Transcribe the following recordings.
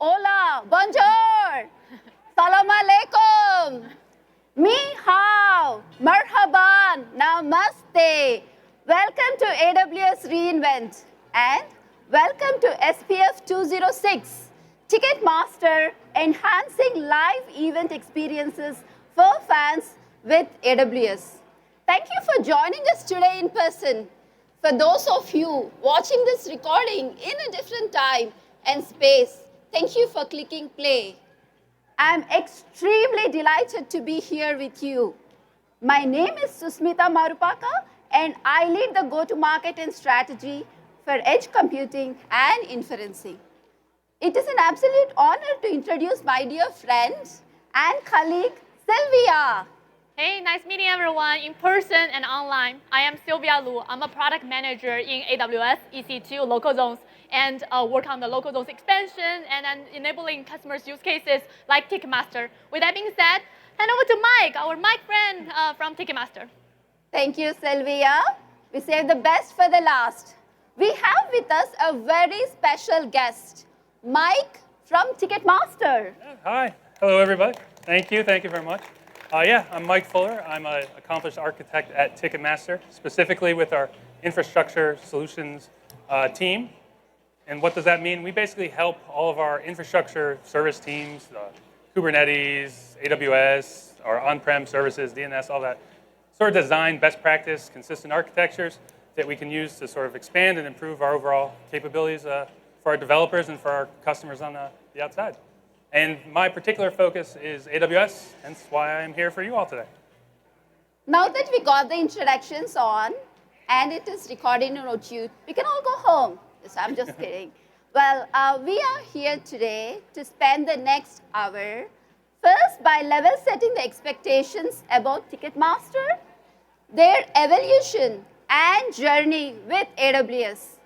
Hola, bonjour, salam alaikum, ni hao, marhaban, namaste. Welcome to AWS reInvent and welcome to SPF206, Ticketmaster enhancing live event experiences for fans with AWS. Thank you for joining us today in person. For those of you watching this recording in a different time and space, thank you for clicking play. I'm extremely delighted to be here with you. My name is Susmita Marupaka, and I lead the go-to-market and strategy for edge computing and inferencing. It is an absolute honor to introduce my dear friend and colleague, Sylvia. Hey, nice meeting everyone in person and online. I am Sylvia Lu. I'm a product manager in AWS EC2 Local Zones and work on the Local Zones expansion and then enabling customers' use cases like Ticketmaster. With that being said, hand over to Mike, our Mike friend from Ticketmaster. Thank you, Sylvia. We saved the best for the last. We have with us a very special guest, Mike from Ticketmaster. Hi. Hello, everybody. Thank you very much. I'm Mike Fuller. I'm an accomplished architect at Ticketmaster, specifically with our infrastructure solutions team. And what does that mean? We basically help all of our infrastructure service teams, Kubernetes, AWS, our on-prem services, DNS, all that, sort of design best practice, consistent architectures that we can use to sort of expand and improve our overall capabilities for our developers and for our customers on the outside. And my particular focus is AWS, hence why I'm here for you all today. Now that we got the introductions on, and it is recorded in YouTube, we can all go home. Yes, I'm just kidding. Well, we are here today to spend the next hour, first by level setting the expectations about Ticketmaster, their evolution and journey with AWS,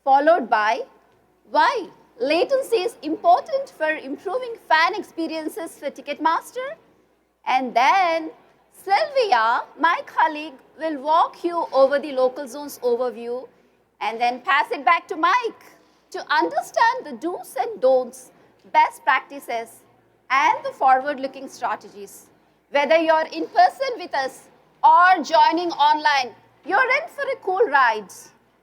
followed by why latency is important for improving fan experiences for Ticketmaster. And then Sylvia, my colleague, will walk you over the local zones overview and then pass it back to Mike to understand the do's and don'ts, best practices, and the forward-looking strategies. Whether you're in person with us or joining online, you're in for a cool ride.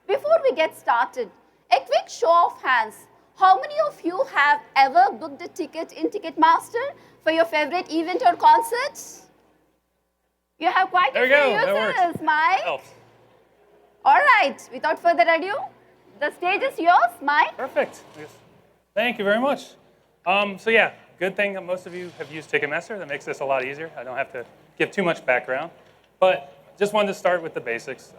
Before we get started, a quick show of hands. How many of you have ever booked a ticket in Ticketmaster for your favorite event or concert? You have quite a few users, Mike. That helps. All right, without further ado, the stage is yours, Mike. Perfect. Thank you very much. Good thing that most of you have used Ticketmaster. That makes this a lot easier. I don't have to give too much background. But just wanted to start with the basics.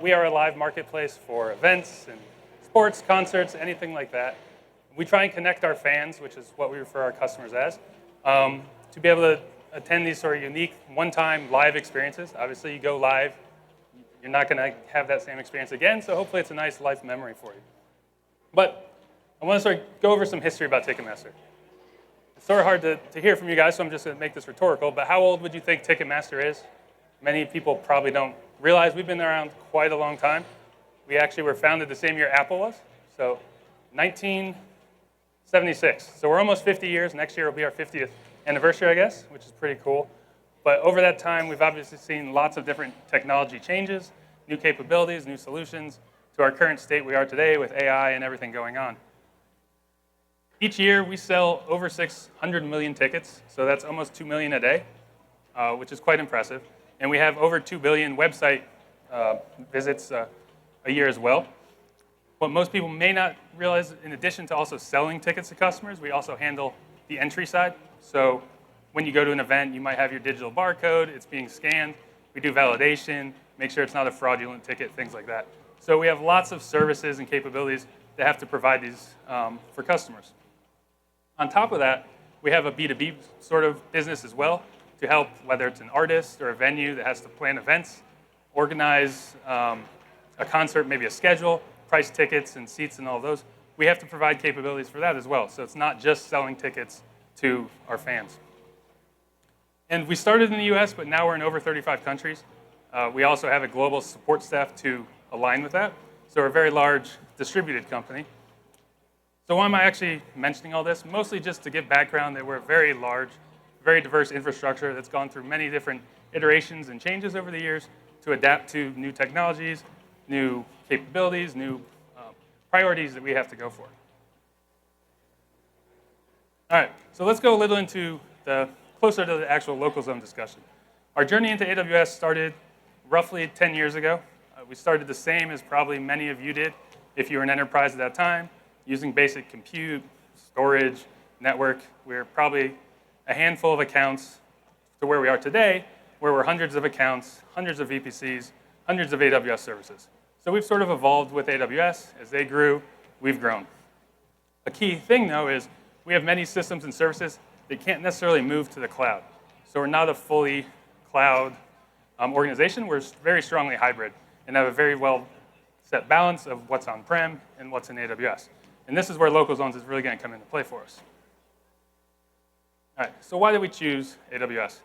We are a live marketplace for events and sports, concerts, anything like that. We try and connect our fans, which is what we refer our customers as, to be able to attend these sort of unique one-time live experiences. Obviously, you go live, you're not going to have that same experience again, so hopefully it's a nice life memory for you. But I want to sort of go over some history about Ticketmaster. It's sort of hard to hear from you guys, so I'm just going to make this rhetorical, but how old would you think Ticketmaster is? Many people probably don't realize we've been around quite a long time. We actually were founded the same year Apple was, so 1976. So we're almost 50 years. Next year will be our 50th anniversary, I guess, which is pretty cool. But over that time, we've obviously seen lots of different technology changes, new capabilities, new solutions to our current state we are today with AI and everything going on. Each year, we sell over 600 million tickets, so that's almost 2 million a day, which is quite impressive. And we have over 2 billion website visits a year as well. What most people may not realize, in addition to also selling tickets to customers, we also handle the entry side. So when you go to an event, you might have your digital barcode, it's being scanned, we do validation, make sure it's not a fraudulent ticket, things like that. So we have lots of services and capabilities that have to provide these for customers. On top of that, we have a B2B sort of business as well to help, whether it's an artist or a venue that has to plan events, organize a concert, maybe a schedule, price tickets and seats and all those. We have to provide capabilities for that as well. So it's not just selling tickets to our fans. And we started in the US, but now we're in over 35 countries. We also have a global support staff to align with that. So we're a very large distributed company. So why am I actually mentioning all this? Mostly just to give background that we're a very large, very diverse infrastructure that's gone through many different iterations and changes over the years to adapt to new technologies, new capabilities, new priorities that we have to go for. All right, so let's go a little into closer to the actual local zone discussion. Our journey into AWS started roughly 10 years ago. We started the same as probably many of you did if you were an enterprise at that time, using basic compute, storage, network. We're probably a handful of accounts to where we are today, where we're hundreds of accounts, hundreds of VPCs, hundreds of AWS services. So we've sort of evolved with AWS. As they grew, we've grown. A key thing, though, is we have many systems and services that can't necessarily move to the cloud. So we're not a fully cloud organization. We're very strongly hybrid and have a very well set balance of what's on-prem and what's in AWS. And this is where local zones is really going to come into play for us. All right, so why did we choose AWS?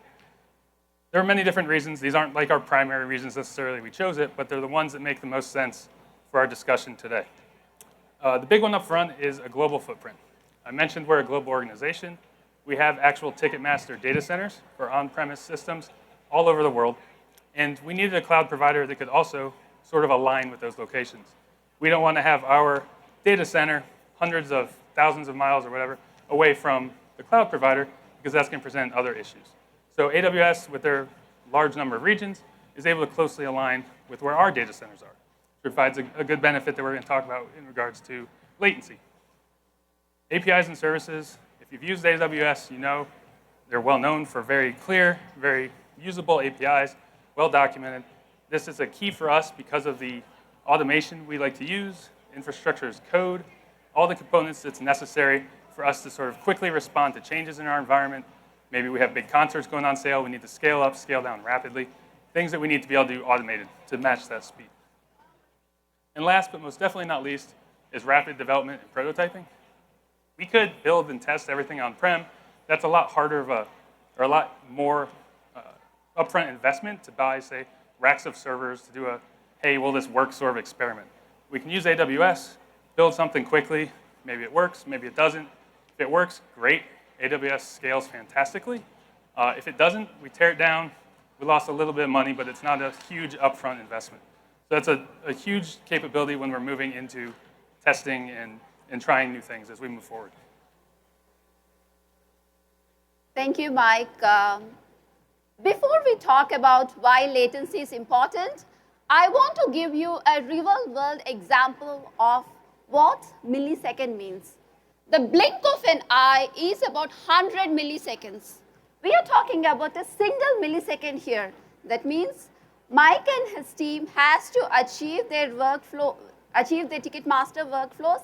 There are many different reasons. These aren't like our primary reasons necessarily we chose it, but they're the ones that make the most sense for our discussion today. The big one up front is a global footprint. I mentioned we're a global organization. We have actual Ticketmaster data centers for on-premise systems all over the world. And we needed a cloud provider that could also sort of align with those locations. We don't want to have our data center hundreds of thousands of miles or whatever away from the cloud provider because that's going to present other issues. So AWS, with their large number of regions, is able to closely align with where our data centers are. It provides a good benefit that we're going to talk about in regards to latency. APIs and services, if you've used AWS, you know they're well known for very clear, very usable APIs, well documented. This is a key for us because of the automation we like to use, infrastructure as code, all the components that's necessary for us to sort of quickly respond to changes in our environment. Maybe we have big concerts going on sale, we need to scale up, scale down rapidly, things that we need to be able to do automated to match that speed. And last but most definitely not least is rapid development and prototyping. We could build and test everything on-prem. That's a lot harder or a lot more upfront investment to buy, say, racks of servers to do a, hey, will this work sort of experiment. We can use AWS, build something quickly. Maybe it works, maybe it doesn't. If it works, great. AWS scales fantastically. If it doesn't, we tear it down. We lost a little bit of money, but it's not a huge upfront investment. So that's a huge capability when we're moving into testing and trying new things as we move forward. Thank you, Mike. Before we talk about why latency is important, I want to give you a real-world example of what millisecond means. The blink of an eye is about 100 milliseconds. We are talking about a single millisecond here. That means Mike and his team has to achieve their Ticketmaster workflows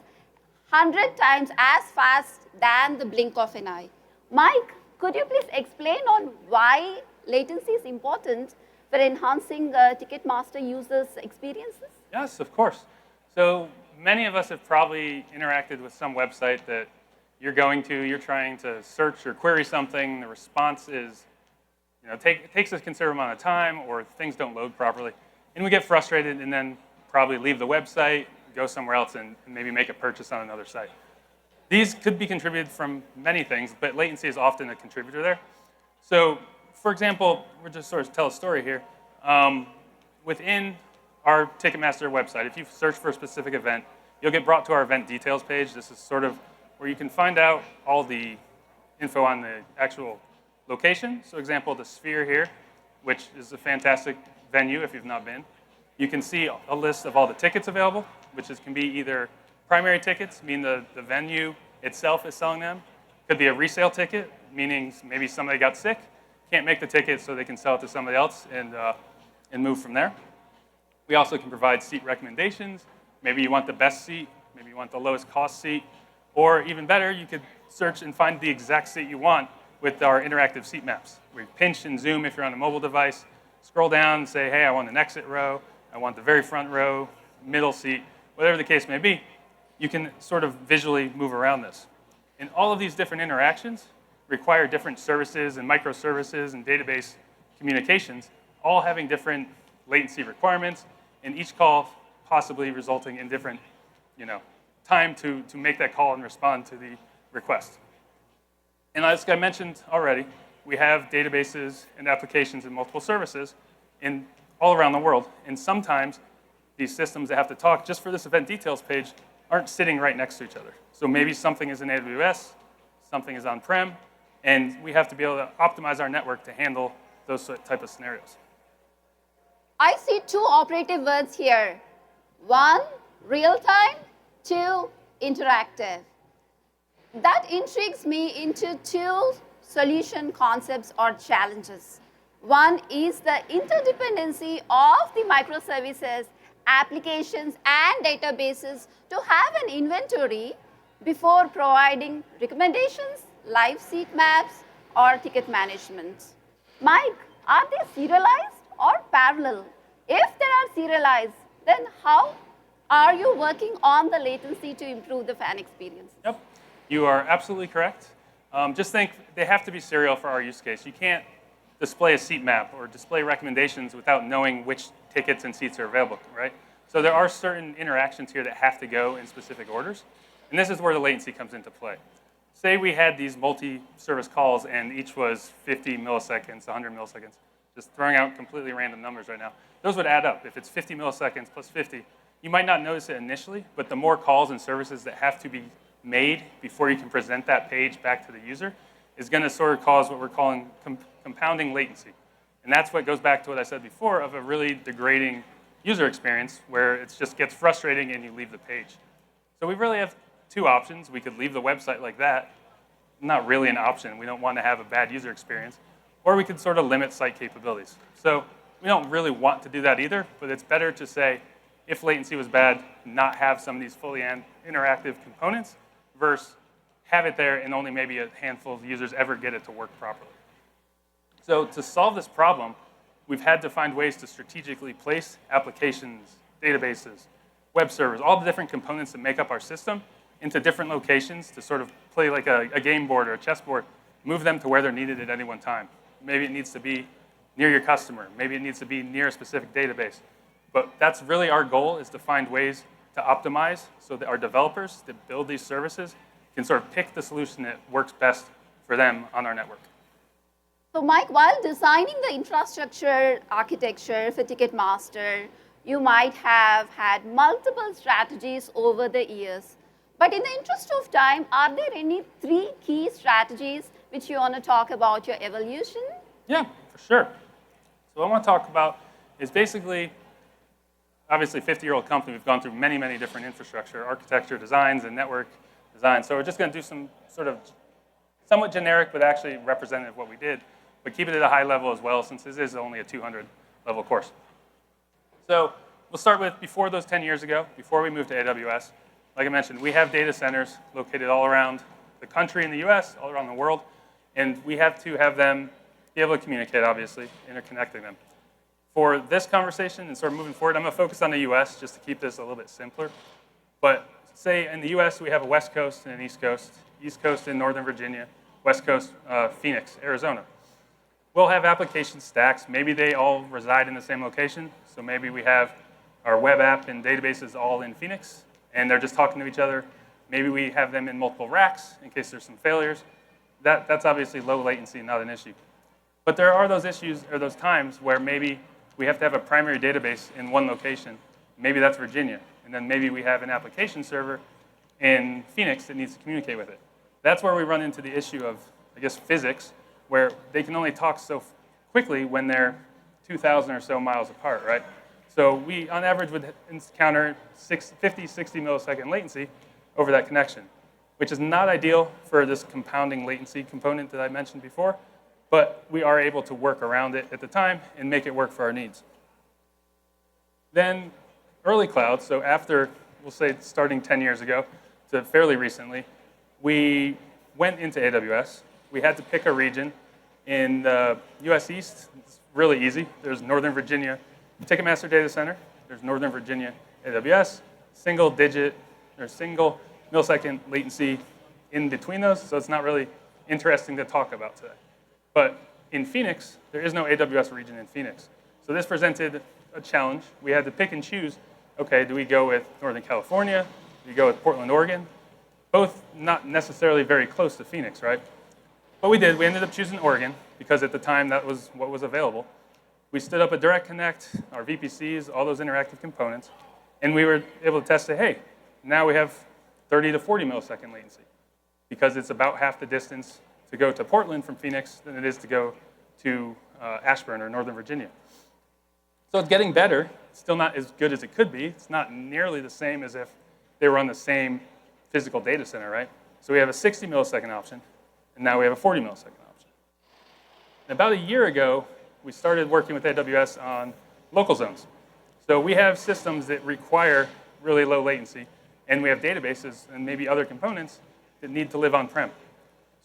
100 times as fast than the blink of an eye. Mike, could you please explain on why latency is important for enhancing Ticketmaster users' experiences? Yes, of course. So many of us have probably interacted with some website that you're trying to search or query something, the response is, it takes a considerable amount of time or things don't load properly. And we get frustrated and then probably leave the website, go somewhere else and maybe make a purchase on another site. These could be contributed from many things, but latency is often a contributor there. So, for example, we'll just sort of tell a story here. Within our Ticketmaster website, if you search for a specific event, you'll get brought to our event details page. This is sort of where you can find out all the info on the actual location. So, example, the Sphere here, which is a fantastic venue if you've not been. You can see a list of all the tickets available, which can be either primary tickets, meaning the venue itself is selling them. Could be a resale ticket, meaning maybe somebody got sick, can't make the ticket so they can sell it to somebody else and move from there. We also can provide seat recommendations. Maybe you want the best seat, maybe you want the lowest cost seat, or even better, you could search and find the exact seat you want with our interactive seat maps. We pinch and zoom if you're on a mobile device, scroll down and say, hey, I want an exit row, I want the very front row, middle seat, whatever the case may be. You can sort of visually move around this. And all of these different interactions require different services and microservices and database communications, all having different latency requirements, and each call possibly resulting in different time to make that call and respond to the request. And as I mentioned already, we have databases and applications and multiple services all around the world. And sometimes these systems that have to talk just for this event details page aren't sitting right next to each other. So maybe something is in AWS, something is on-prem, and we have to be able to optimize our network to handle those type of scenarios. I see two operative words here. One, real-time. Two, interactive. That intrigues me into two solution concepts or challenges. One is the interdependency of the microservices, applications, and databases to have an inventory before providing recommendations, live seat maps, or ticket management. Mike, are they serialized or parallel? If they are serialized, then how are you working on the latency to improve the fan experience? Yep, you are absolutely correct. Just think they have to be serial for our use case. You can't display a seat map or display recommendations without knowing which tickets and seats are available, right? So there are certain interactions here that have to go in specific orders. And this is where the latency comes into play. Say we had these multi-service calls and each was 50 milliseconds, 100 milliseconds, just throwing out completely random numbers right now. Those would add up. If it's 50 milliseconds plus 50, you might not notice it initially, but the more calls and services that have to be made before you can present that page back to the user is going to sort of cause what we're calling compounding latency. And that's what goes back to what I said before of a really degrading user experience where it just gets frustrating and you leave the page. So we really have two options. We could leave the website like that. Not really an option. We don't want to have a bad user experience. Or we could sort of limit site capabilities. So we don't really want to do that either, but it's better to say, if latency was bad, not have some of these fully interactive components versus have it there and only maybe a handful of users ever get it to work properly. So to solve this problem, we've had to find ways to strategically place applications, databases, web servers, all the different components that make up our system into different locations to sort of play like a game board or a chessboard, move them to where they're needed at any one time. Maybe it needs to be near your customer. Maybe it needs to be near a specific database. But that's really our goal, is to find ways to optimize so that our developers that build these services can sort of pick the solution that works best for them on our network. So Mike, while designing the infrastructure architecture for Ticketmaster, you might have had multiple strategies over the years. But in the interest of time, are there any three key strategies which you want to talk about your evolution? Yeah, for sure. So what I want to talk about is basically, obviously 50-year-old company, we've gone through many, many different infrastructure, architecture designs and network design. So we're just going to do some sort of somewhat generic, but actually representative of what we did, but keep it at a high level as well, since this is only a 200-level course. So we'll start with before those 10 years ago, before we moved to AWS. Like I mentioned, we have data centers located all around the country in the US, all around the world, and we have to have them be able to communicate, obviously, interconnecting them. For this conversation and sort of moving forward, I'm going to focus on the US just to keep this a little bit simpler. But say in the US, we have a West Coast and an East Coast in Northern Virginia, West Coast, Phoenix, Arizona. We'll have application stacks. Maybe they all reside in the same location. So maybe we have our web app and databases all in Phoenix, and they're just talking to each other. Maybe we have them in multiple racks in case there's some failures. That's obviously low latency, not an issue. But there are those issues or those times where maybe we have to have a primary database in one location. Maybe that's Virginia. And then maybe we have an application server in Phoenix that needs to communicate with it. That's where we run into the issue of, I guess, physics, where they can only talk so quickly when they're 2,000 or so miles apart, right? So we, on average, would encounter 50, 60 millisecond latency over that connection, which is not ideal for this compounding latency component that I mentioned before, but we are able to work around it at the time and make it work for our needs. Then early cloud, so after, we'll say starting 10 years ago to fairly recently, we went into AWS. We had to pick a region. In the US East, it's really easy. There's Northern Virginia Ticketmaster data center. There's Northern Virginia AWS, single digit or single millisecond latency in between those, so it's not really interesting to talk about today. But in Phoenix, there is no AWS region in Phoenix. So this presented a challenge. We had to pick and choose, okay, do we go with Northern California, you go with Portland, Oregon. Both not necessarily very close to Phoenix, right? But we did. We ended up choosing Oregon because at the time that was what was available. We stood up a direct connect, our VPCs, all those interactive components, and we were able to test, say, hey, now we have 30 to 40 millisecond latency because it's about half the distance to go to Portland from Phoenix than it is to go to Ashburn or Northern Virginia. So it's getting better. It's still not as good as it could be. It's not nearly the same as if they were on the same physical data center, right? So we have a 60 millisecond option, and now we have a 40 millisecond option. And about a year ago, we started working with AWS on local zones. So we have systems that require really low latency, and we have databases and maybe other components that need to live on-prem.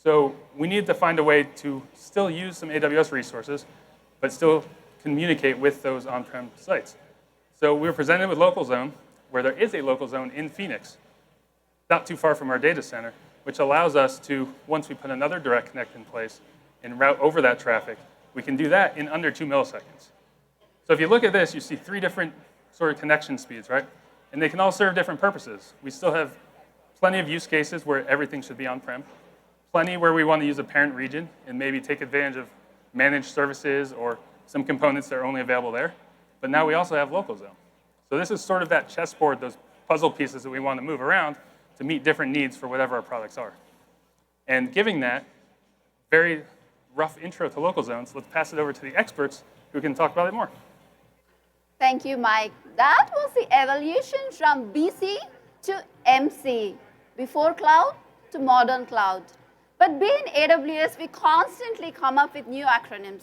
So we need to find a way to still use some AWS resources, but still communicate with those on-prem sites. So we were presented with Local Zone, where there is a local zone in Phoenix, not too far from our data center, which allows us to, once we put another direct connect in place and route over that traffic, we can do that in under 2 milliseconds. So if you look at this, you see 3 different sort of connection speeds, right? And they can all serve different purposes. We still have plenty of use cases where everything should be on-prem, plenty where we want to use a parent region and maybe take advantage of managed services or some components that are only available there. But now we also have local zone. So this is sort of that chessboard, those puzzle pieces that we want to move around to meet different needs for whatever our products are. And giving that very rough intro to local zones, let's pass it over to the experts who can talk about it more. Thank you, Mike. That was the evolution from BC to MC, before cloud to modern cloud. But being AWS, we constantly come up with new acronyms.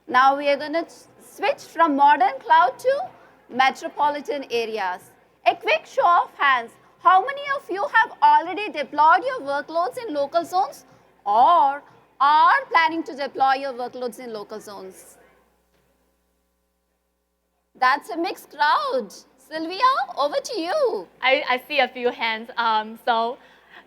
Now we are going to switch from modern cloud to metropolitan areas. A quick show of hands. How many of you have already deployed your workloads in local zones or are planning to deploy your workloads in local zones? That's a mixed crowd. Sylvia, over to you. I see a few hands. So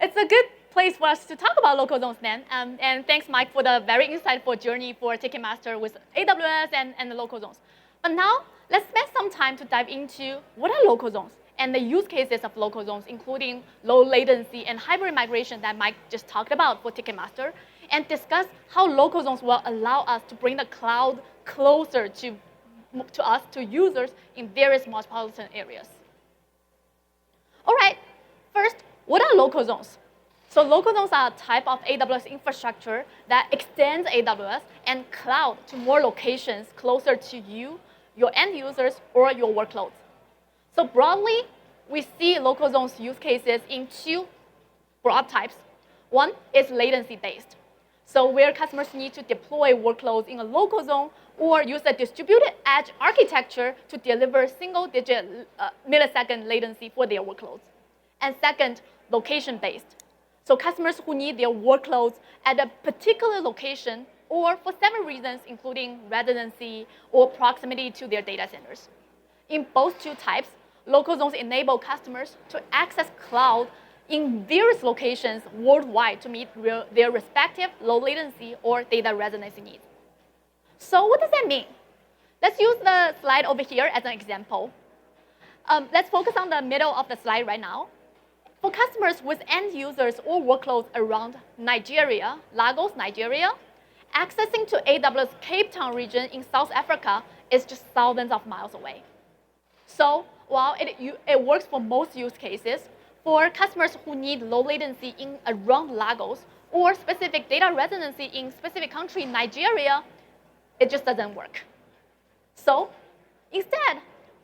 it's a good place for us to talk about local zones then. And thanks, Mike, for the very insightful journey for Ticketmaster with AWS and the local zones. But now, let's spend some time to dive into what are local zones and the use cases of local zones, including low latency and hybrid migration that Mike just talked about for Ticketmaster, and discuss how local zones will allow us to bring the cloud closer to us, to users in various metropolitan areas. All right, first, what are local zones? So local zones are a type of AWS infrastructure that extends AWS and cloud to more locations closer to you, your end users, or your workloads. So broadly, we see local zones use cases in 2 broad types. One is latency-based. So where customers need to deploy workloads in a local zone or use a distributed edge architecture to deliver single-digit millisecond latency for their workloads. And second, location-based. So customers who need their workloads at a particular location or for several reasons, including residency or proximity to their data centers. In both 2 types, local zones enable customers to access cloud in various locations worldwide to meet their respective low latency or data residency needs. So what does that mean? Let's use the slide over here as an example. Let's focus on the middle of the slide right now. For customers with end users or workloads around Nigeria, Lagos, Nigeria, accessing to AWS Cape Town region in South Africa is just thousands of miles away. So while it works for most use cases, for customers who need low latency in around Lagos or specific data residency in specific country, Nigeria, it just doesn't work. So instead,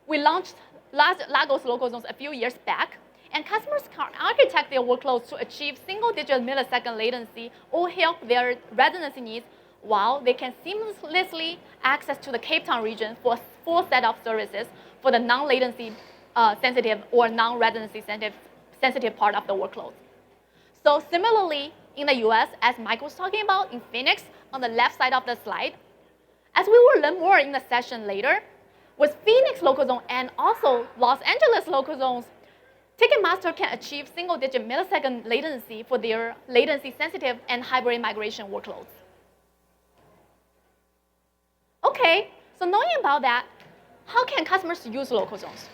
we launched Lagos local zones a few years back, and customers can architect their workloads to achieve single-digit millisecond latency or help their residency needs while they can seamlessly access to the Cape Town region for a full set of services for the non-latency sensitive or non-residency sensitive part of the workload. So similarly, in the US, as Mike was talking about, in Phoenix, on the left side of the slide, as we will learn more in the session later, with Phoenix local zone and also Los Angeles local zones, Ticketmaster can achieve single-digit millisecond latency for their latency-sensitive and hybrid migration workloads. Okay, so knowing about that, how can customers use local zones?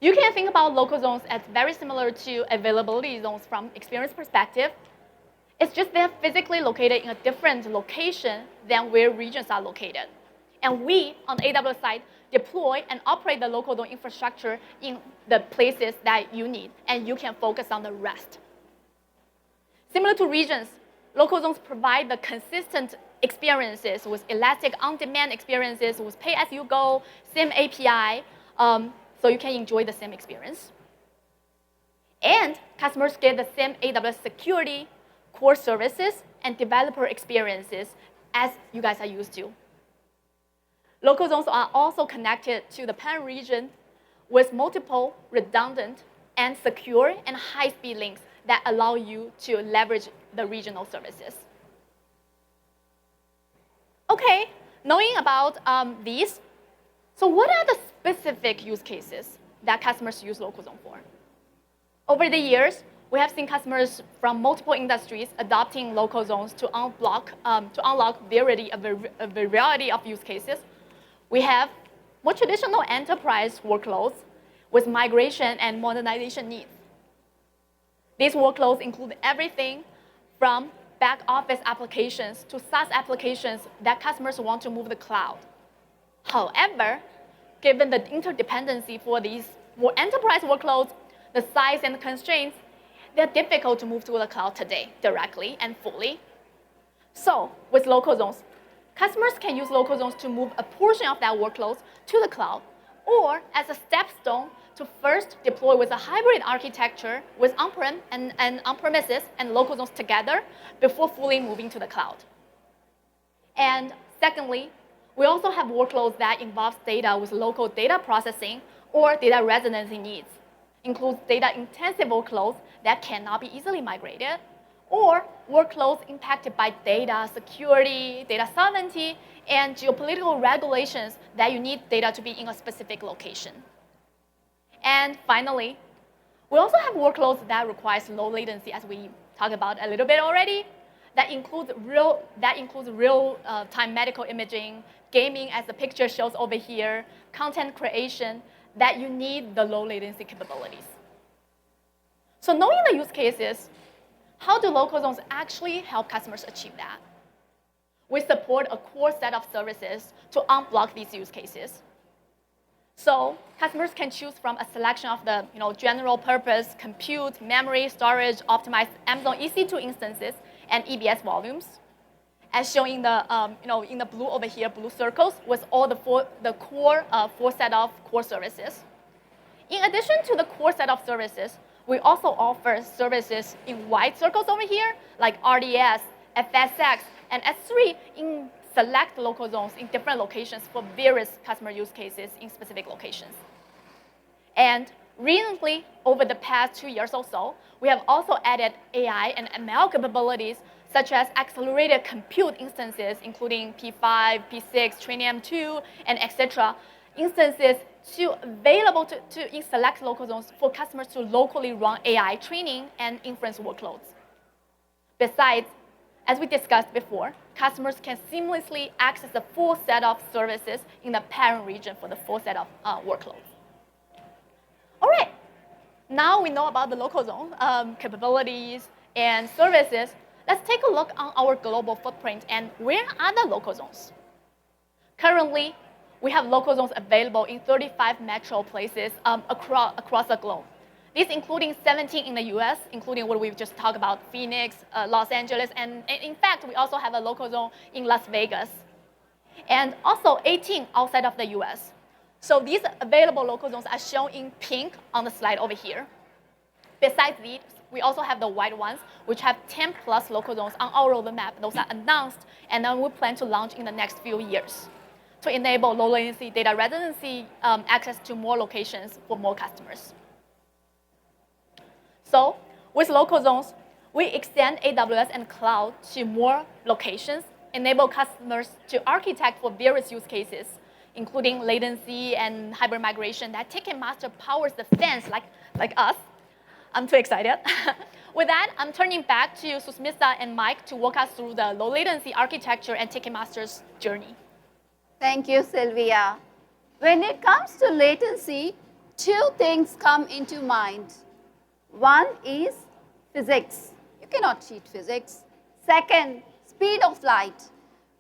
You can think about local zones as very similar to availability zones from experience perspective. It's just they're physically located in a different location than where regions are located. And we, on the AWS side, deploy and operate the local zone infrastructure in the places that you need, and you can focus on the rest. Similar to regions, local zones provide the consistent experiences with elastic on-demand experiences with pay-as-you-go, same API, so you can enjoy the same experience. And customers get the same AWS security, core services, and developer experiences as you guys are used to. Local zones are also connected to the parent region with multiple redundant and secure and high-speed links that allow you to leverage the regional services. Okay, knowing about these, so what are the specific use cases that customers use local zone for? Over the years, we have seen customers from multiple industries adopting local zones to unlock a variety of use cases. We have more traditional enterprise workloads with migration and modernization needs. These workloads include everything from back office applications to SaaS applications that customers want to move to the cloud. However, given the interdependency for these more enterprise workloads, the size and the constraints, they're difficult to move to the cloud today directly and fully. So with local zones, customers can use local zones to move a portion of their workloads to the cloud, or as a stepstone to first deploy with a hybrid architecture with on-prem and on-premises and local zones together before fully moving to the cloud. And secondly, we also have workloads that involve data with local data processing or data residency needs. Includes data-intensive workloads that cannot be easily migrated, or workloads impacted by data security, data sovereignty, and geopolitical regulations that you need data to be in a specific location. And finally, we also have workloads that require low latency, as we talked about a little bit already, that includes real-time medical imaging, gaming, as the picture shows over here, content creation, that you need the low latency capabilities. So knowing the use cases, how do local zones actually help customers achieve that? We support a core set of services to unblock these use cases. So customers can choose from a selection of the general purpose compute, memory, storage, optimized Amazon EC2 instances, and EBS volumes. As shown in the blue over here, blue circles, with all the core four set of core services. In addition to the core set of services, we also offer services in white circles over here, like RDS, FSX, and S3 in select local zones in different locations for various customer use cases in specific locations. And recently, over the past 2 years or so, we have also added AI and ML capabilities such as accelerated compute instances, including P5, P6, Trainium2, and etc. instances available in select local zones for customers to locally run AI training and inference workloads. Besides, as we discussed before, customers can seamlessly access the full set of services in the parent region for the full set of workloads. All right, now we know about the local zone capabilities and services. Let's take a look on our global footprint and where are the local zones. Currently, we have local zones available in 35 metro places across the globe. These including 17 in the US, including what we've just talked about, Phoenix, Los Angeles, and in fact, we also have a local zone in Las Vegas. And also 18 outside of the US. So these available local zones are shown in pink on the slide over here. Besides these, we also have the white ones, which have 10 plus local zones on our roadmap. Those are announced, and then we plan to launch in the next few years to enable low latency data residency access to more locations for more customers. So with local zones, we extend AWS and cloud to more locations, enable customers to architect for various use cases, including latency and hybrid migration that Ticketmaster powers the fans like us. I'm too excited. With that, I'm turning back to Susmita and Mike to walk us through the low latency architecture and Ticketmaster's journey. Thank you, Sylvia. When it comes to latency, two things come into mind. One is physics. You cannot cheat physics. Second, speed of light.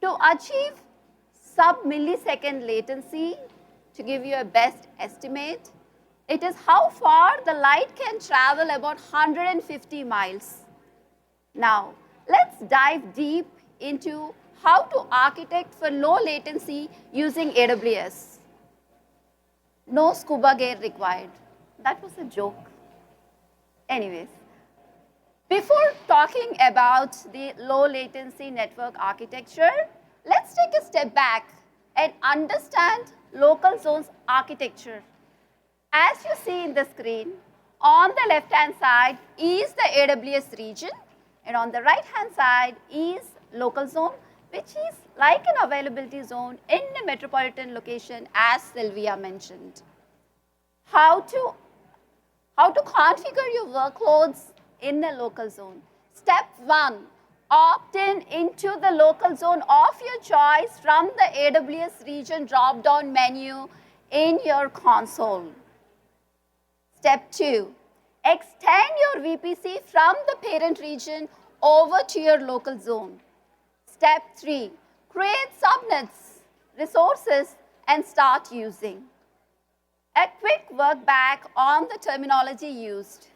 To achieve sub-millisecond latency, to give you a best estimate, it is how far the light can travel, about 150 miles. Now, let's dive deep into how to architect for low latency using AWS. No scuba gear required. That was a joke. Anyways, before talking about the low latency network architecture, let's take a step back and understand local zones architecture. As you see in the screen, on the left-hand side is the AWS region, and on the right-hand side is local zone, which is like an availability zone in a metropolitan location, as Sylvia mentioned. How to configure your workloads in a local zone. Step 1, opt in into the local zone of your choice from the AWS region drop-down menu in your console. Step 2, extend your VPC from the parent region over to your local zone. Step 3, create subnets, resources, and start using. A quick work back on the terminology used.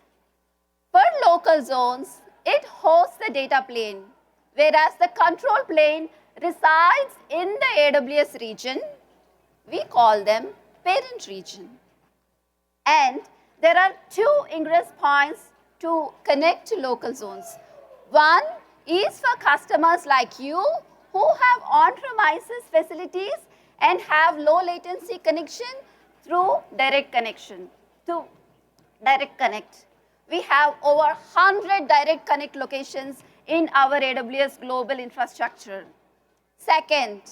For local zones, it hosts the data plane, whereas the control plane resides in the AWS region. We call them parent region. And there are two ingress points to connect to local zones. One is for customers like you who have on-premises facilities and have low latency connection through direct connection, to direct connect. We have over 100 direct connect locations in our AWS global infrastructure. Second,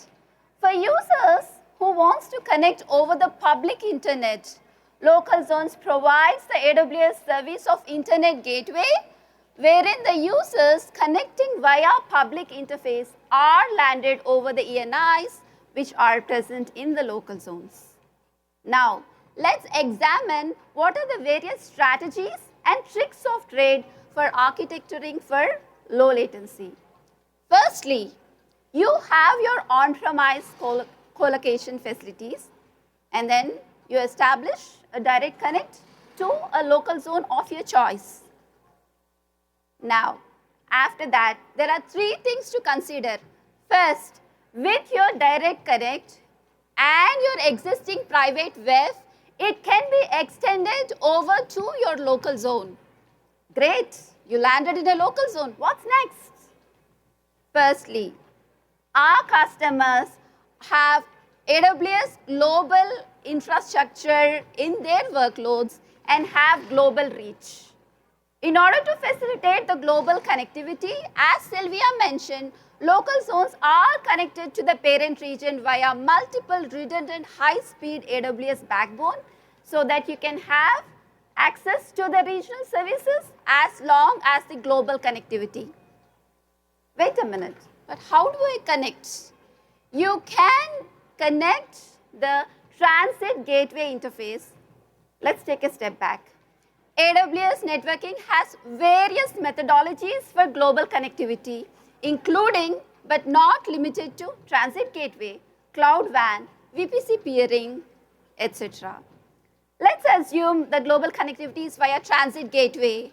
for users who wants to connect over the public internet, Local Zones provides the AWS service of Internet Gateway, wherein the users connecting via public interface are landed over the ENIs, which are present in the local zones. Now, let's examine what are the various strategies and tricks of trade for architecturing for low latency. Firstly, you have your on-premise colocation facilities, and then you establish a direct connect to a local zone of your choice. Now, after that, there are three things to consider. First, with your direct connect and your existing private web, it can be extended over to your local zone. Great, you landed in a local zone. What's next? Firstly, our customers have AWS global infrastructure in their workloads and have global reach. In order to facilitate the global connectivity, as Sylvia mentioned, local zones are connected to the parent region via multiple redundant high-speed AWS backbone so that you can have access to the regional services as long as the global connectivity. Wait a minute, but how do I connect? You can connect the transit gateway interface. Let's take a step back. AWS networking has various methodologies for global connectivity, including but not limited to transit gateway, cloud WAN, VPC peering, etc. Let's assume the global connectivity is via transit gateway.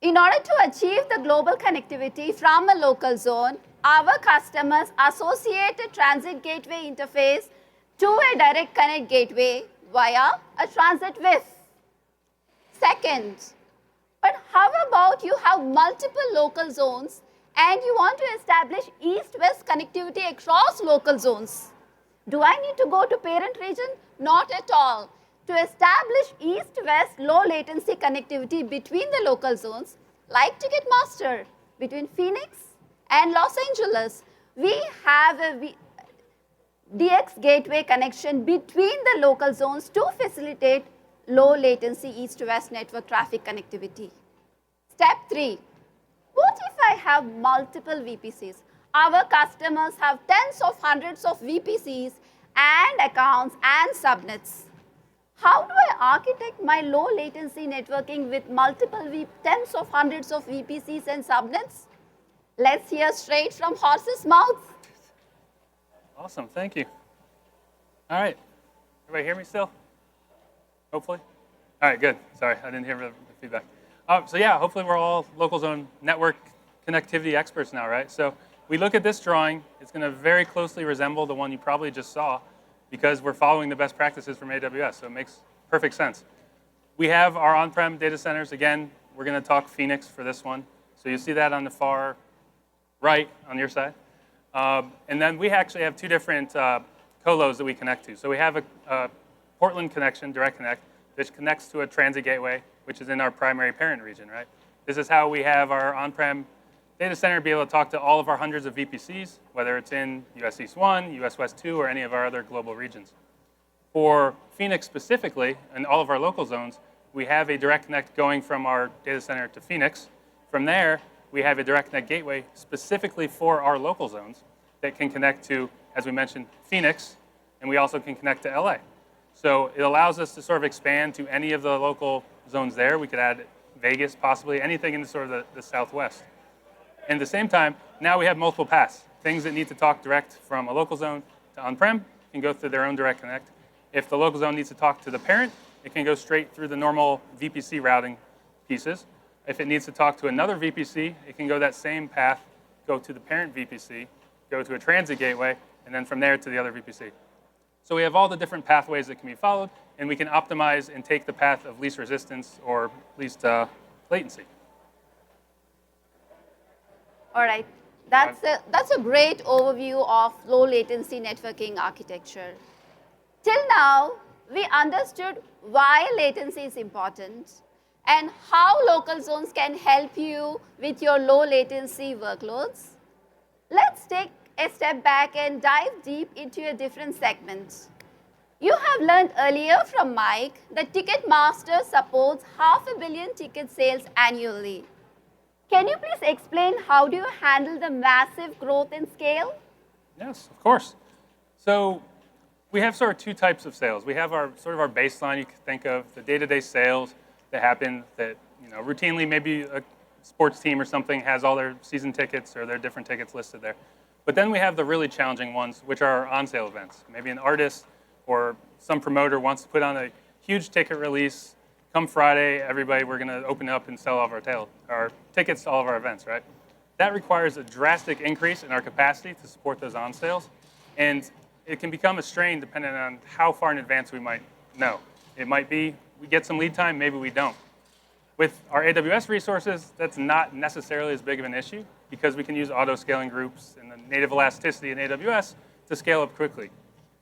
In order to achieve the global connectivity from a local zone, our customers associate a transit gateway interface to a direct connect gateway via a transit WIF. Second, but how about you have multiple local zones and you want to establish east-west connectivity across local zones? Do I need to go to parent region? Not at all. To establish east-west low latency connectivity between the local zones, like Ticketmaster, between Phoenix and Los Angeles, we have a DX gateway connection between the local zones to facilitate low latency east-to-west network traffic connectivity. Step 3, what if I have multiple VPCs? Our customers have tens of hundreds of VPCs and accounts and subnets. how do I architect my low latency networking with multiple tens of hundreds of VPCs and subnets? Let's hear straight from horse's mouth. Awesome, thank you. All right, everybody hear me still? Hopefully? All right, good. Sorry, I didn't hear the feedback. So yeah, hopefully we're all local zone network connectivity experts now, right? So we look at this drawing, it's going to very closely resemble the one you probably just saw because we're following the best practices from AWS, so it makes perfect sense. We have our on-prem data centers. Again, we're going to talk Phoenix for this one. So you see that on the far right on your side. And then we actually have two different colos that we connect to. So we have a Portland connection, direct connect, which connects to a transit gateway, which is in our primary parent region, right? This is how we have our on-prem data center be able to talk to all of our hundreds of VPCs, whether it's in US East 1, US West 2, or any of our other global regions. For Phoenix specifically, and all of our local zones, we have a direct connect going from our data center to Phoenix. From there, we have a direct connect gateway specifically for our local zones that can connect to, as we mentioned, Phoenix, and we also can connect to LA. So it allows us to sort of expand to any of the local zones there. We could add Vegas, possibly, anything in sort of the Southwest. And at the same time, now we have multiple paths. Things that need to talk direct from a local zone to on-prem can go through their own direct connect. If the local zone needs to talk to the parent, it can go straight through the normal VPC routing pieces. If it needs to talk to another VPC, it can go that same path, go to the parent VPC, go to a transit gateway, and then from there to the other VPC. So we have all the different pathways that can be followed, and we can optimize and take the path of least resistance or least latency. All right, that's a great overview of low latency networking architecture. Till now, we understood why latency is important and how local zones can help you with your low latency workloads. Let's take a step back and dive deep into a different segment. You have learned earlier from Mike that Ticketmaster supports 500 million ticket sales annually. Can you please explain how do you handle the massive growth and scale? Yes, of course. So we have sort of two types of sales. We have our sort of our baseline. You can think of the day-to-day sales that happen that routinely maybe a sports team or something has all their season tickets or their different tickets listed there. But then we have the really challenging ones, which are on-sale events. Maybe an artist or some promoter wants to put on a huge ticket release. Come Friday, everybody, we're going to open up and sell all of our tickets to all of our events, right? That requires a drastic increase in our capacity to support those on sales. And it can become a strain depending on how far in advance we might know. It might be we get some lead time, maybe we don't. With our AWS resources, that's not necessarily as big of an issue because we can use auto-scaling groups and the native elasticity in AWS to scale up quickly.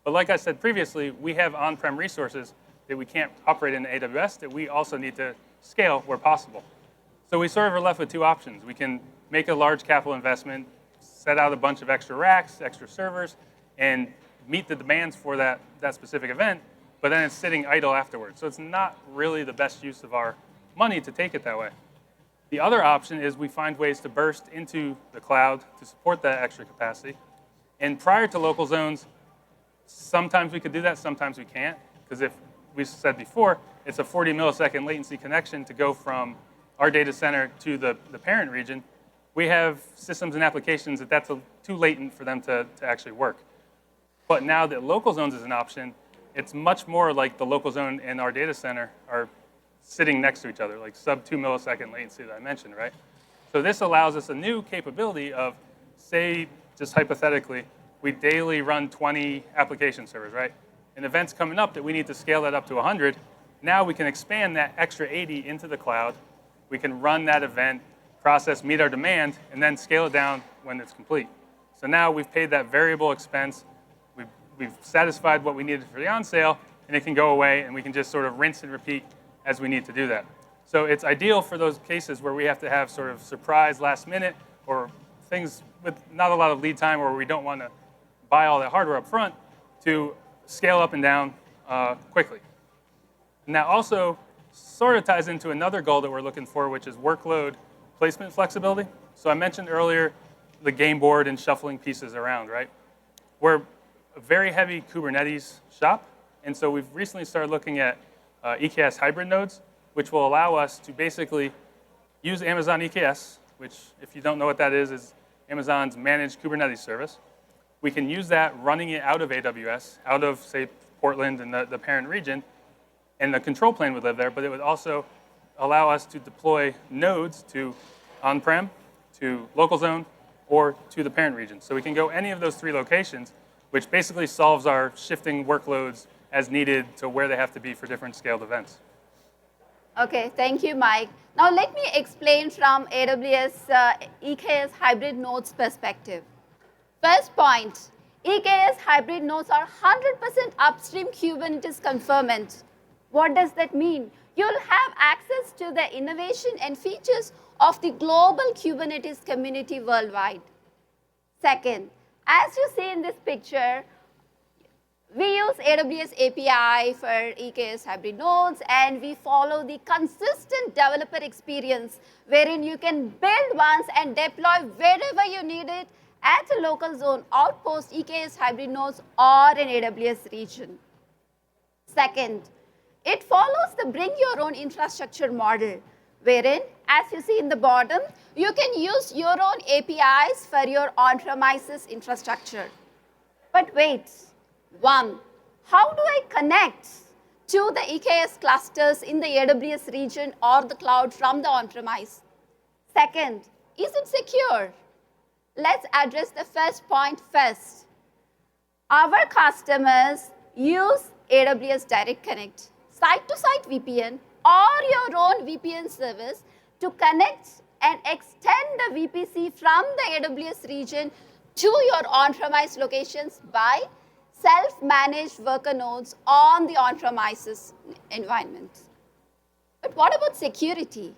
But like I said previously, we have on-prem resources that we can't operate in AWS that we also need to scale where possible. So we sort of are left with two options. We can make a large capital investment, set out a bunch of extra racks, extra servers, and meet the demands for that specific event, but then it's sitting idle afterwards. So it's not really the best use of our money to take it that way. The other option is we find ways to burst into the cloud to support that extra capacity. And prior to local zones, sometimes we could do that, sometimes we can't, because if we said before, it's a 40 millisecond latency connection to go from our data center to the parent region. We have systems and applications that's too latent for them to actually work. But now that local zones is an option, it's much more like the local zone and our data center are sitting next to each other, like sub 2 millisecond latency that I mentioned, right? So this allows us a new capability of, say, just hypothetically, we daily run 20 application servers, right? And events coming up that we need to scale that up to 100, now we can expand that extra 80 into the cloud. We can run that event, process, meet our demand, and then scale it down when it's complete. So now we've paid that variable expense, we've satisfied what we needed for the on sale, and it can go away, and we can just sort of rinse and repeat as we need to do that. So it's ideal for those cases where we have to have sort of surprise last minute or things with not a lot of lead time or we don't want to buy all that hardware up front to scale up and down quickly. And that also sort of ties into another goal that we're looking for, which is workload placement flexibility. So I mentioned earlier the game board and shuffling pieces around, right? We're a very heavy Kubernetes shop, and so we've recently started looking at EKS hybrid nodes, which will allow us to basically use Amazon EKS, which, if you don't know what that is Amazon's managed Kubernetes service. We can use that running it out of AWS, out of, say, Portland and the parent region, and the control plane would live there, but it would also allow us to deploy nodes to on-prem, to local zone, or to the parent region. So we can go any of those 3 locations, which basically solves our shifting workloads as needed to where they have to be for different scaled events. Okay, thank you, Mike. Now let me explain from AWS EKS hybrid nodes perspective. First point, EKS hybrid nodes are 100% upstream Kubernetes conferment. What does that mean? You'll have access to the innovation and features of the global Kubernetes community worldwide. Second, as you see in this picture, we use AWS API for EKS hybrid nodes, and we follow the consistent developer experience wherein you can build once and deploy wherever you need it at a local zone, outpost, EKS hybrid nodes, or an AWS region. Second, it follows the bring your own infrastructure model, wherein, as you see in the bottom, you can use your own APIs for your on-premises infrastructure. But wait, one, how do I connect to the EKS clusters in the AWS region or the cloud from the on-premise? Second, is it secure? Let's address the first point first. Our customers use AWS Direct Connect, site-to-site VPN, or your own VPN service to connect and extend the VPC from the AWS region to your on-premise locations by self-managed worker nodes on the on-premises environment. But what about security?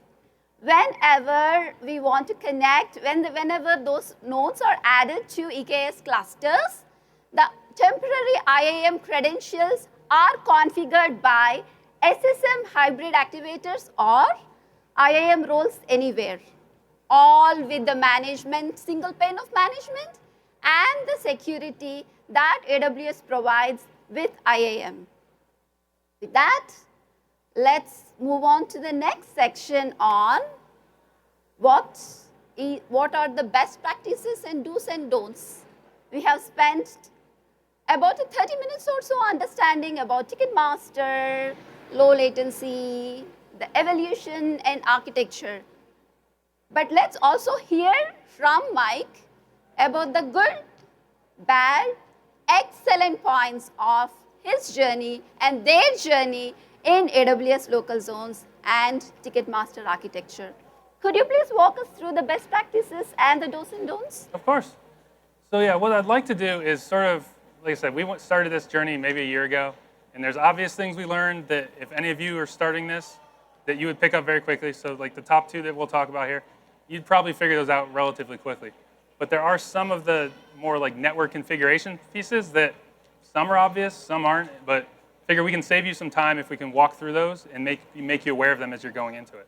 Whenever we want to connect, whenever those nodes are added to EKS clusters, the temporary IAM credentials are configured by SSM hybrid activators or IAM roles anywhere, all with the management, single pane of management, and the security that AWS provides with IAM. With that, let's move on to the next section on what are the best practices and do's and don'ts. We have spent about 30 minutes or so understanding about Ticketmaster, low latency, the evolution and architecture. But let's also hear from Mike about the good, bad, excellent points of his journey and their journey in AWS Local Zones and Ticketmaster architecture. Could you please walk us through the best practices and the do's and don'ts? Of course. So yeah, what I'd like to do is sort of, like I said, we started this journey maybe a year ago, and there's obvious things we learned that if any of you are starting this, that you would pick up very quickly. So like the top 2 that we'll talk about here, you'd probably figure those out relatively quickly. But there are some of the more like network configuration pieces that some are obvious, some aren't, but figure we can save you some time if we can walk through those and make you aware of them as you're going into it.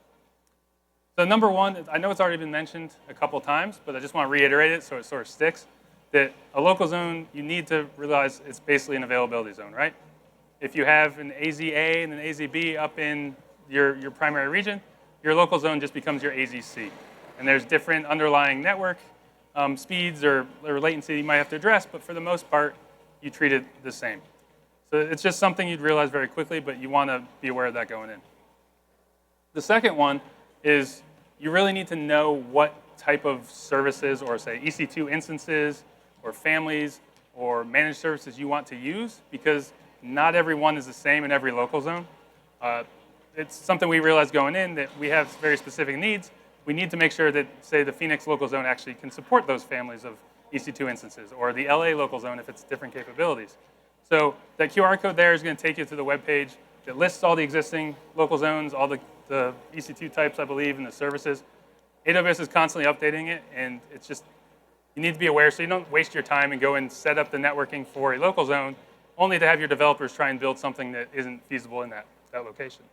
So number 1, I know it's already been mentioned a couple times, but I just want to reiterate it so it sort of sticks, that a local zone, you need to realize it's basically an availability zone, right? If you have an AZA and an AZB up in your primary region, your local zone just becomes your AZC. And there's different underlying network speeds or latency you might have to address, but for the most part, you treat it the same. So it's just something you'd realize very quickly, but you want to be aware of that going in. The second one is you really need to know what type of services or, say, EC2 instances or families or managed services you want to use, because not every one is the same in every local zone. It's something we realized going in that we have very specific needs. We need to make sure that, say, the Phoenix local zone actually can support those families of EC2 instances, or the LA local zone if it's different capabilities. So that QR code there is going to take you to the web page that lists all the existing local zones, all the EC2 types, I believe, and the services. AWS is constantly updating it, and it's just, you need to be aware so you don't waste your time and go and set up the networking for a local zone, only to have your developers try and build something that isn't feasible in that location.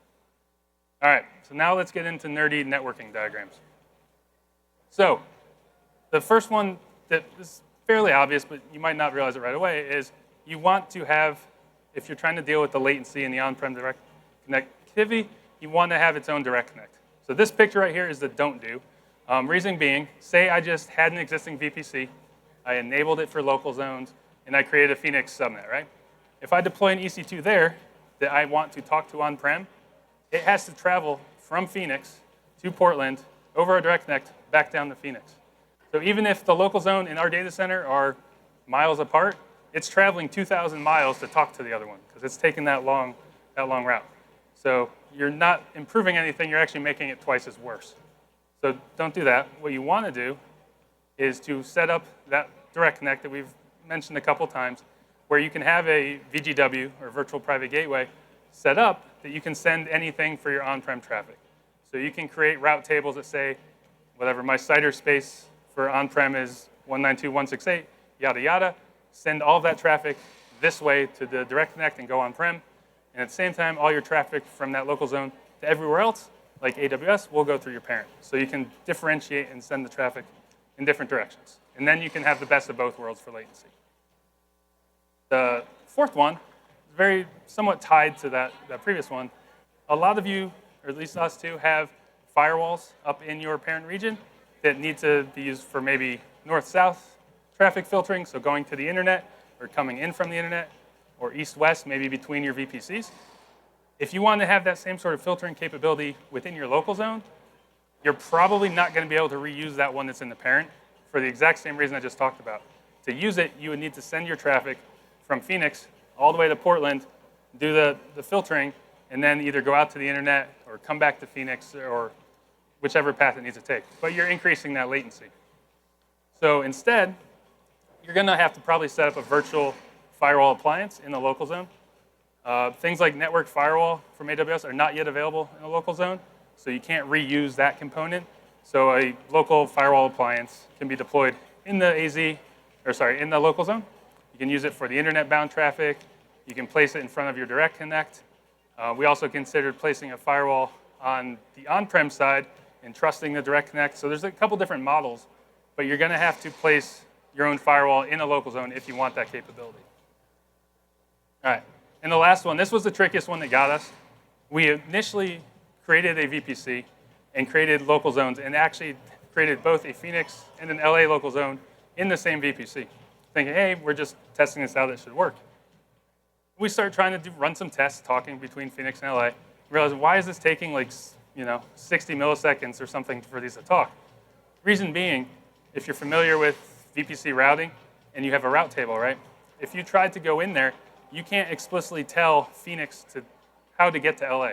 All right, so now let's get into nerdy networking diagrams. So the first one that is fairly obvious, but you might not realize it right away, is you want to have, if you're trying to deal with the latency in the on-prem direct, connectivity, you want to have its own direct connect. So this picture right here is the don't do. Reason being, say I just had an existing VPC, I enabled it for local zones, and I created a Phoenix subnet, right? If I deploy an EC2 there that I want to talk to on-prem, it has to travel from Phoenix to Portland over a direct connect back down to Phoenix. So even if the local zone and our data center are miles apart, it's traveling 2,000 miles to talk to the other one because it's taking that long route. So you're not improving anything, you're actually making it twice as worse. So don't do that. What you want to do is to set up that direct connect that we've mentioned a couple times, where you can have a VGW, or virtual private gateway, set up that you can send anything for your on-prem traffic. So you can create route tables that say, whatever my CIDR space for on-prem is 192.168, yada, yada. Send all of that traffic this way to the direct connect and go on-prem. And at the same time, all your traffic from that local zone to everywhere else, like AWS, will go through your parent. So you can differentiate and send the traffic in different directions. And then you can have the best of both worlds for latency. The fourth one is very somewhat tied to that previous one. A lot of you, or at least us too, have firewalls up in your parent region that need to be used for maybe north-south traffic filtering, so going to the internet or coming in from the internet, or east-west, maybe between your VPCs. If you want to have that same sort of filtering capability within your local zone, you're probably not going to be able to reuse that one that's in the parent for the exact same reason I just talked about. To use it, you would need to send your traffic from Phoenix all the way to Portland, do the filtering, and then either go out to the internet or come back to Phoenix or whichever path it needs to take. But you're increasing that latency. So instead, you're going to have to probably set up a virtual firewall appliance in the local zone. Things like network firewall from AWS are not yet available in the local zone, so you can't reuse that component. So a local firewall appliance can be deployed in the in the local zone. You can use it for the internet-bound traffic. You can place it in front of your direct connect. We also considered placing a firewall on the on-prem side and trusting the direct connect. So there's a couple different models, but you're going to have to place your own firewall in a local zone if you want that capability. All right, and the last one, this was the trickiest one that got us. We initially created a VPC and created local zones and actually created both a Phoenix and an LA local zone in the same VPC, thinking, hey, we're just testing this out, it should work. We started trying to run some tests talking between Phoenix and LA, realized, why is this taking like 60 milliseconds or something for these to talk? Reason being, if you're familiar with VPC routing and you have a route table, right? If you tried to go in there, you can't explicitly tell Phoenix how to get to LA.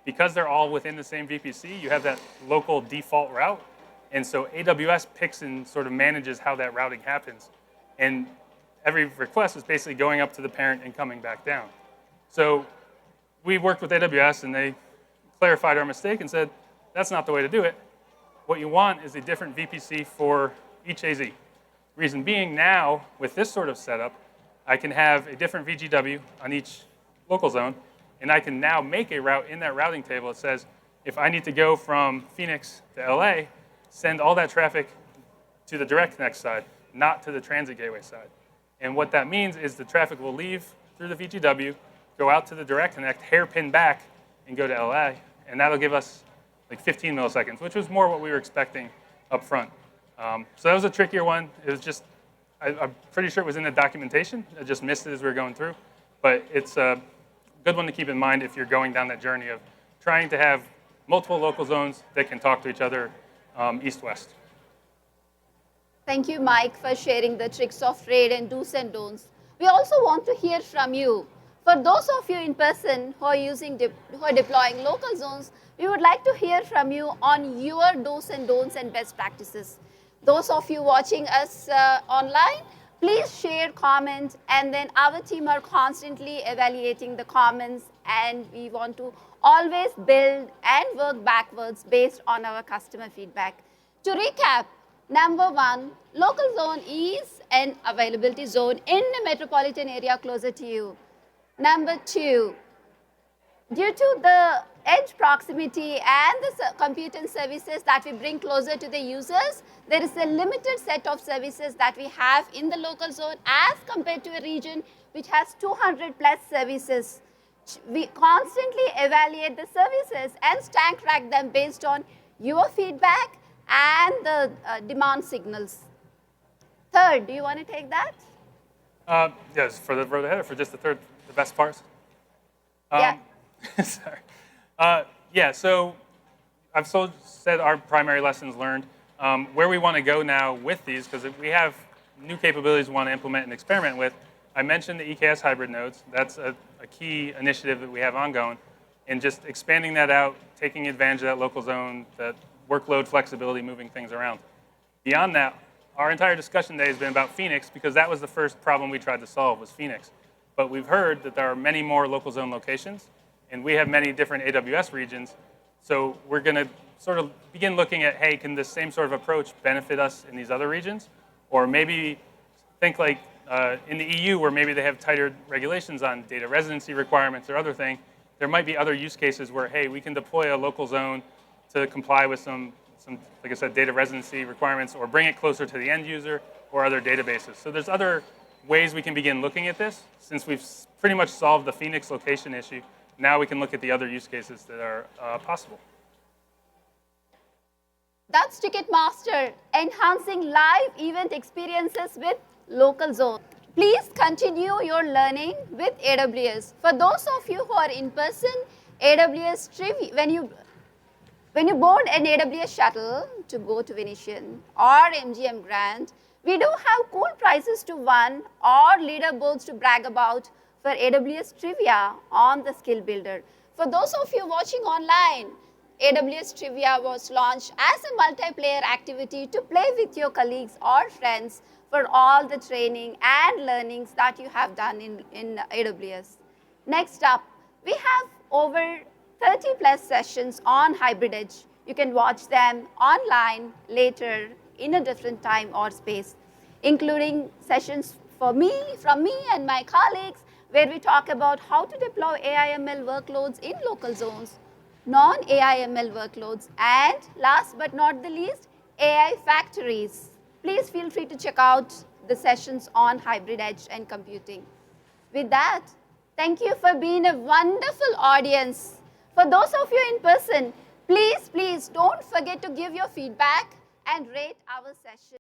Because they're all within the same VPC, you have that local default route. And so AWS picks and sort of manages how that routing happens. And every request is basically going up to the parent and coming back down. So we worked with AWS and they clarified our mistake and said, that's not the way to do it. What you want is a different VPC for each AZ. Reason being, now with this sort of setup, I can have a different VGW on each local zone, and I can now make a route in that routing table that says, if I need to go from Phoenix to LA, send all that traffic to the direct connect side, not to the transit gateway side. And what that means is the traffic will leave through the VGW, go out to the direct connect, hairpin back, and go to LA. And that'll give us like 15 milliseconds, which was more what we were expecting up front. So that was a trickier one. It was just, I'm pretty sure it was in the documentation. I just missed it as we were going through. But it's a good one to keep in mind if you're going down that journey of trying to have multiple local zones that can talk to each other east-west. Thank you, Mike, for sharing the tricks of trade and do's and don'ts. We also want to hear from you. For those of you in person who are deploying local zones, we would like to hear from you on your do's and don'ts and best practices. Those of you watching us online, please share comments, and then our team are constantly evaluating the comments, and we want to always build and work backwards based on our customer feedback. To recap, number one, local zone is an availability zone in the metropolitan area closer to you. Number two, due to the edge proximity and the compute and services that we bring closer to the users, there is a limited set of services that we have in the local zone as compared to a region which has 200 plus services. We constantly evaluate the services and stack rank them based on your feedback and the demand signals. Third, do you want to take that? Yes, for the road ahead or for just the third, the best parts? Yeah. Sorry. Yeah, so I've said our primary lessons learned. Where we want to go now with these, because we have new capabilities we want to implement and experiment with. I mentioned the EKS hybrid nodes. That's a key initiative that we have ongoing. And just expanding that out, taking advantage of that local zone, that workload flexibility, moving things around. Beyond that, our entire discussion today has been about Phoenix because that was the first problem we tried to solve was Phoenix. But we've heard that there are many more local zone locations, and we have many different AWS regions. So we're going to sort of begin looking at, hey, can this same sort of approach benefit us in these other regions? Or maybe think like in the EU where maybe they have tighter regulations on data residency requirements or other thing. There might be other use cases where, hey, we can deploy a local zone to comply with some, like I said, data residency requirements or bring it closer to the end user or other databases. So there's other ways we can begin looking at this. Since we've pretty much solved the Phoenix location issue, now we can look at the other use cases that are possible. That's Ticketmaster, enhancing live event experiences with local zones. Please continue your learning with AWS. For those of you who are in person, AWS Trivia, when you board an AWS shuttle to go to Venetian or MGM Grand, we do have cool prizes to win or leaderboards to brag about for AWS Trivia on the Skill Builder. For those of you watching online, AWS Trivia was launched as a multiplayer activity to play with your colleagues or friends for all the training and learnings that you have done in AWS. Next up, we have over 30 plus sessions on Hybrid Edge. You can watch them online later in a different time or space, including sessions from me and my colleagues, where we talk about how to deploy AI/ML workloads in local zones, non-AI/ML workloads, and last but not the least, AI factories. Please feel free to check out the sessions on Hybrid Edge and computing. With that, thank you for being a wonderful audience. For those of you in person, please don't forget to give your feedback and rate our session.